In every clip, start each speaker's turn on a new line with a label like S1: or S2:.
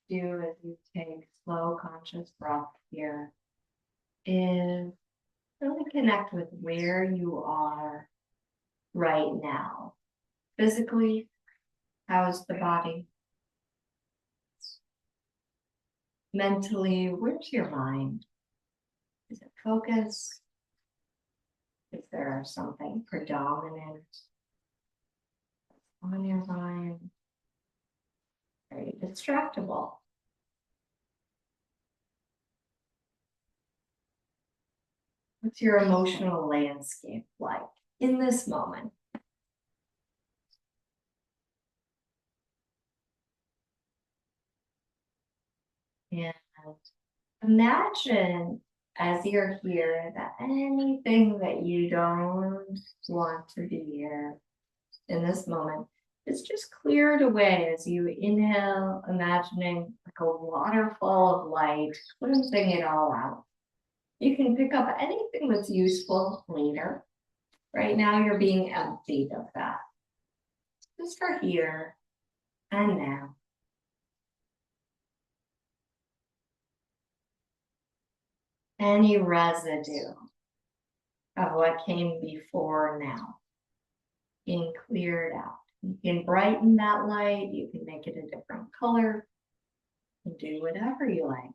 S1: do as you take slow, conscious breath here is really connect with where you are right now. Physically, how's the body? Mentally, where's your mind? Is it focused? Is there something predominant on your mind? Very distractible. What's your emotional landscape like in this moment? And imagine as you're here that anything that you don't want to be here in this moment is just cleared away as you inhale, imagining like a waterfall of light, cleansing it all out. You can pick up anything that's useful later. Right now, you're being emptied of that. Just for here and now. Any residue of what came before now being cleared out. You can brighten that light, you can make it a different color, and do whatever you like.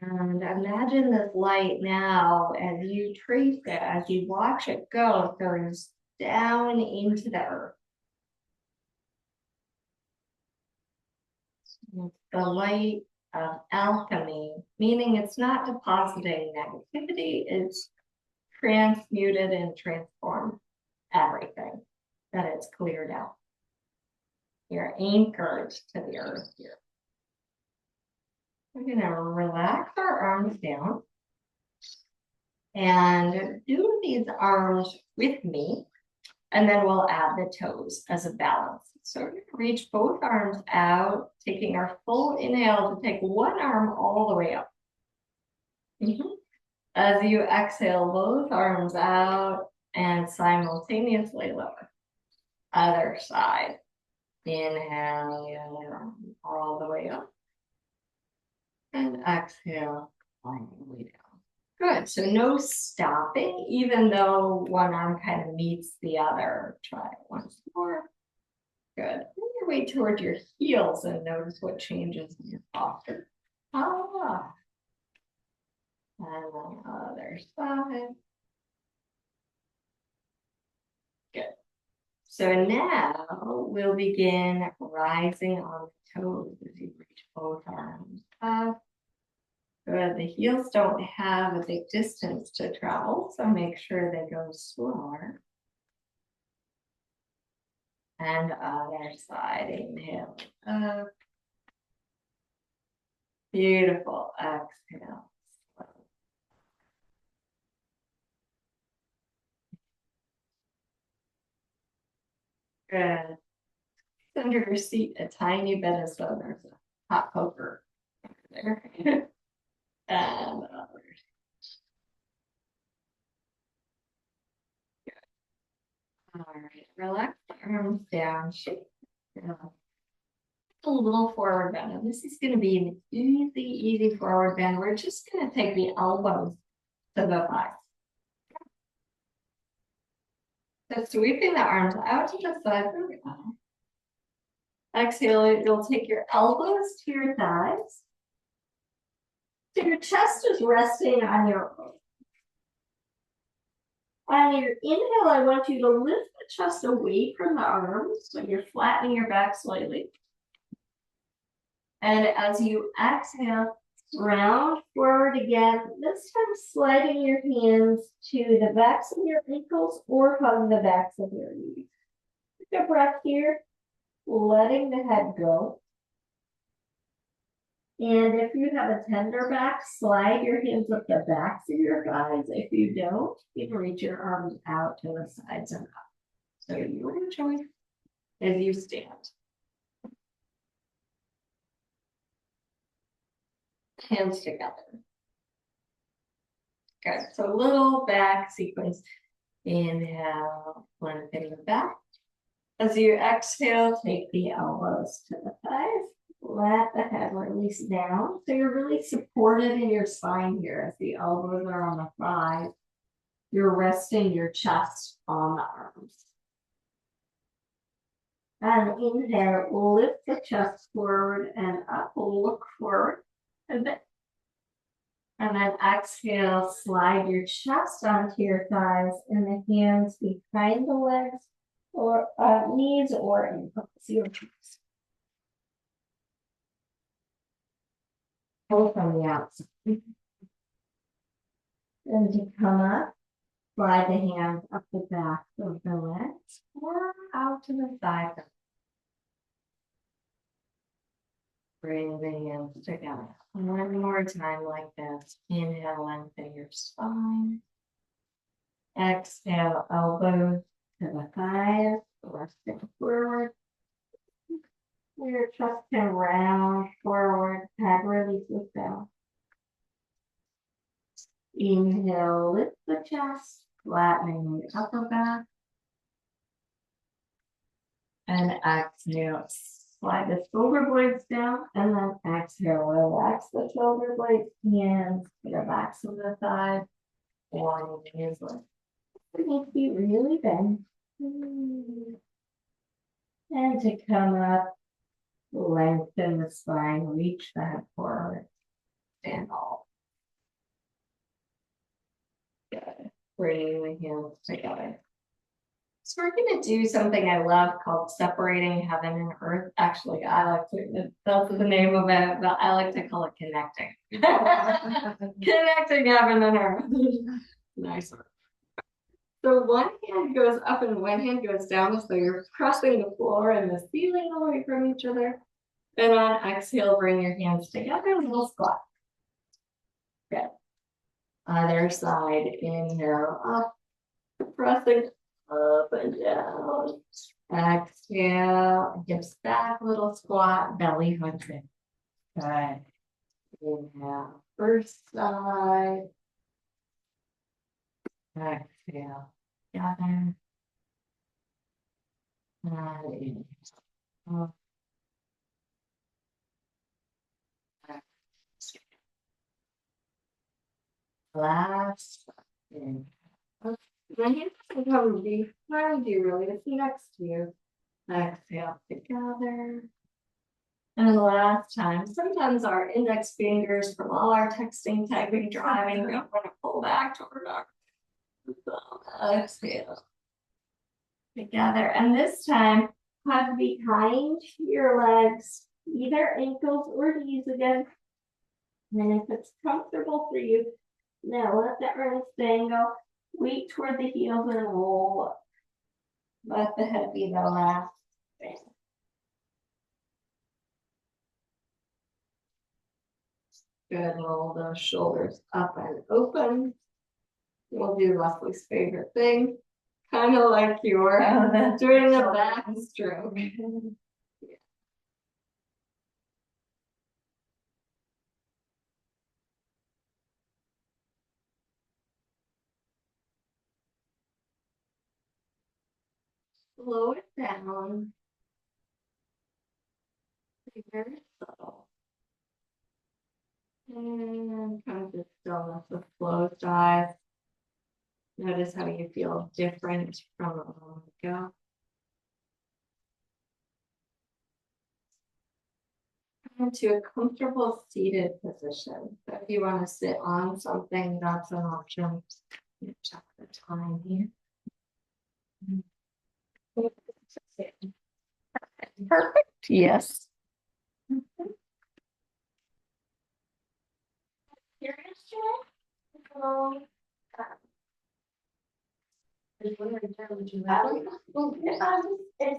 S1: And imagine this light now as you trace it, as you watch it go, it goes down into the earth. It's the light of alchemy, meaning it's not depositing negativity, it's transmuted and transformed everything that it's cleared out. You're anchored to the earth here. We're going to relax our arms down and do these arms with me, and then we'll add the toes as a balance. So we're going to reach both arms out, taking our full inhale to take one arm all the way up. As you exhale, both arms out and simultaneously lower. Other side. Inhale your arm all the way up. And exhale, all the way down. Good, so no stopping, even though one arm kind of meets the other. Try it once more. Good. Bring your weight toward your heels and notice what changes in your posture. Ah. And then other side. Good. So now we'll begin rising on the toes as you reach both arms up. Good. The heels don't have a big distance to travel, so make sure they go slower. And other side, inhale up. Beautiful. Exhale. Good. Under your seat a tiny bit as though there's a hot poker there. And others. Good. All right. Relax the arms down. Shake a little forward bend. And this is going to be an easy forward bend. We're just going to take the elbows to the thighs. So sweeping the arms out to the side. Exhale, you'll take your elbows to your thighs. So your chest is resting on your own. On your inhale, I want you to lift the chest away from the arms. So you're flattening your back slightly. And as you exhale, round forward again, this time sliding your hands to the backs of your ankles or hug the backs of your knees. Take a breath here, letting the head go. And if you have a tender back, slide your hands up the backs of your thighs. If you don't, you can reach your arms out to the sides and up. So your choice as you stand. Hands together. Good. So little back sequence. Inhale, lengthen the back. As you exhale, take the elbows to the thighs. Let the head release down. So you're really supported in your spine here as the elbows are on the thighs. You're resting your chest on the arms. And inhale, lift the chest forward and up, look forward a bit. And then exhale, slide your chest onto your thighs and the hands behind the legs or knees or ankles. Your choice. Pull from the outside. And to come up, slide the hands up the back of the legs or out to the side. Bring the hands together. One more time like this. Inhale, lengthen your spine. Exhale, elbows to the thighs, resting forward. Your chest can round forward, head releases down. Inhale, lift the chest, flattening the upper back. And exhale, slide the shoulder blades down, and then exhale, relax the shoulder blades, hands to the backs of the thighs, or knees lift. It needs to be really bent. And to come up, lengthen the spine, reach the head forward, stand tall. Good. Bring the hands together. So we're going to do something I love called separating heaven and earth. Actually, I like to, that's the name of it, but I like to call it connecting. Connecting heaven and earth. Nicer. So one hand goes up and one hand goes down, so you're pressing the floor and the ceiling away from each other. And on exhale, bring your hands together, little squat. Good. Other side, inhale, up, pressing up and down. Exhale, hips back, little squat, belly hunching. Good. Inhale, first side. Exhale, together. And inhale. Last. Inhale. My hands can come behind you, really, to next to you. Exhale together. And last time, sometimes our index fingers from all our texting, typing, driving, we don't want to pull back toward our thumb. Exhale together. And this time, hug behind your legs, either ankles or knees again. And if it's comfortable for you, now let that wrist dangle. Weight toward the heels and roll up. Let the head be the last thing. Good, roll those shoulders up and open. We'll do Leslie's favorite thing. Kind of like you're doing the back stroke. Slow it down. Be very subtle. And come to stillness with closed eyes. Notice how you feel different from a moment ago. Come to a comfortable seated position. So if you want to sit on something, that's an option. Check the time here. Perfect. Yes. It's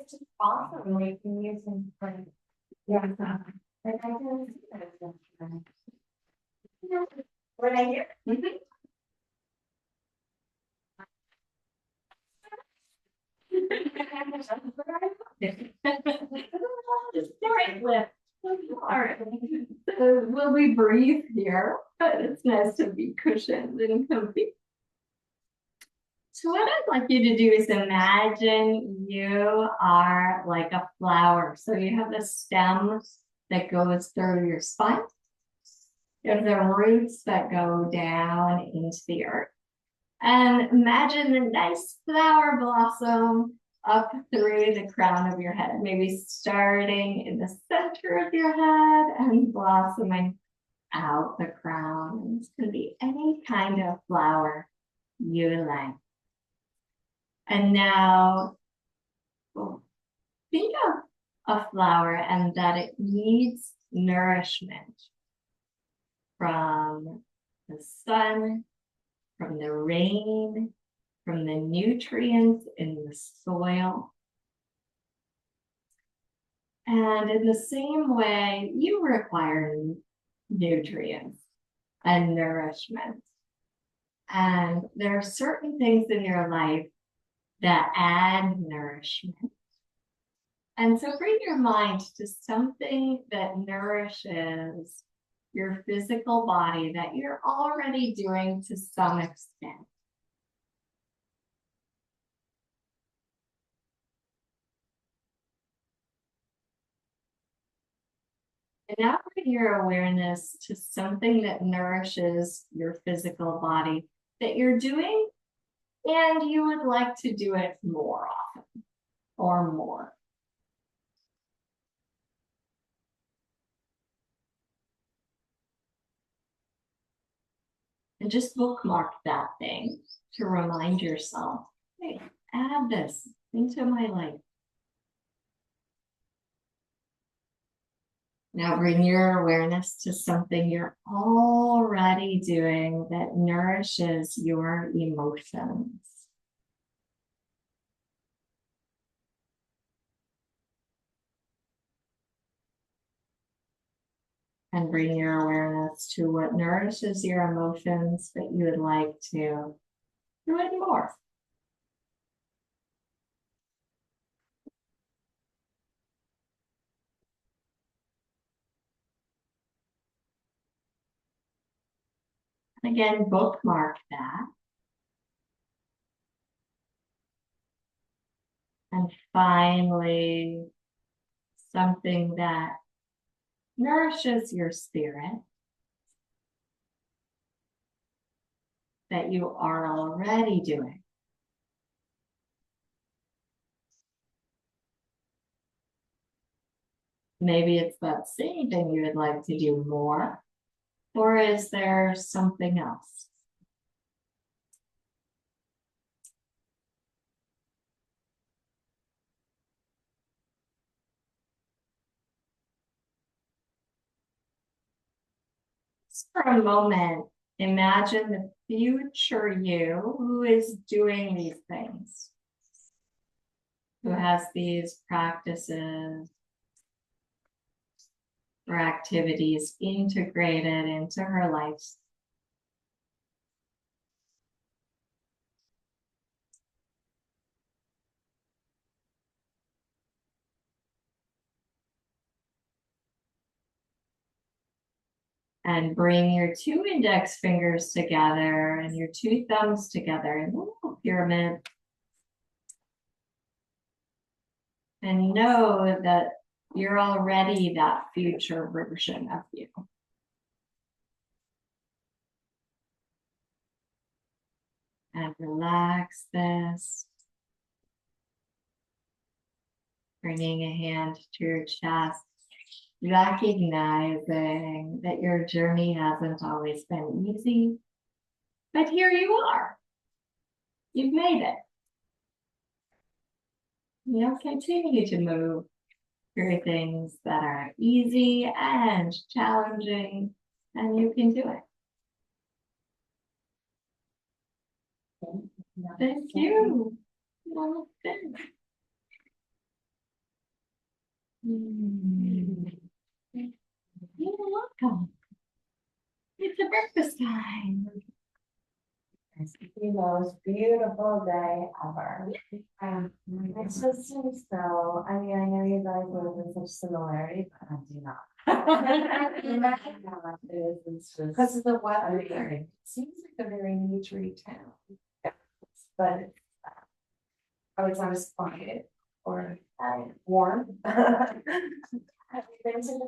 S1: just awesome. We can use them for what I hear. So will we breathe here? But it's nice to be cushioned and comfy. So what I'd like you to do is imagine you are like a flower. So you have the stem that goes through your spine. You have the roots that go down into the earth. And imagine the nice flower blossom up through the crown of your head, maybe starting in the center of your head and blossoming out the crown. And it's going to be any kind of flower you like. And now think of a flower and that it needs nourishment from the sun, from the rain, from the nutrients in the soil. And in the same way, you require nutrients and nourishment. And there are certain things in your life that add nourishment. And so bring your mind to something that nourishes your physical body that you're already doing to some extent. And now bring your awareness to something that nourishes your physical body that you're doing and you would like to do it more often or more. And just bookmark that thing to remind yourself, hey, add this into my life. Now bring your awareness to something you're already doing that nourishes your emotions. And bring your awareness to what nourishes your emotions that you would like to do it more. Again, bookmark that. And finally, something that nourishes your spirit that you are already doing. Maybe it's that same thing you would like to do more, or is there something else? Just for a moment, imagine the future you who is doing these things, who has these practices or activities integrated into her life. And bring your two index fingers together and your two thumbs together in a little pyramid. And know that you're already that future version of you. And relax this. Bringing a hand to your chest, recognizing that your journey hasn't always been easy, but here you are. You've made it. You'll continue to move through things that are easy and challenging, and you can do it. Thank you. Well, thanks. You're welcome. It's a breakfast time.
S2: It's the most beautiful day ever. It's just seems so, I mean, I know you guys live in such similarity, but I do not. Because of the weather here, it seems like a very naturey town. but. It's not as quiet or warm. Have you been to the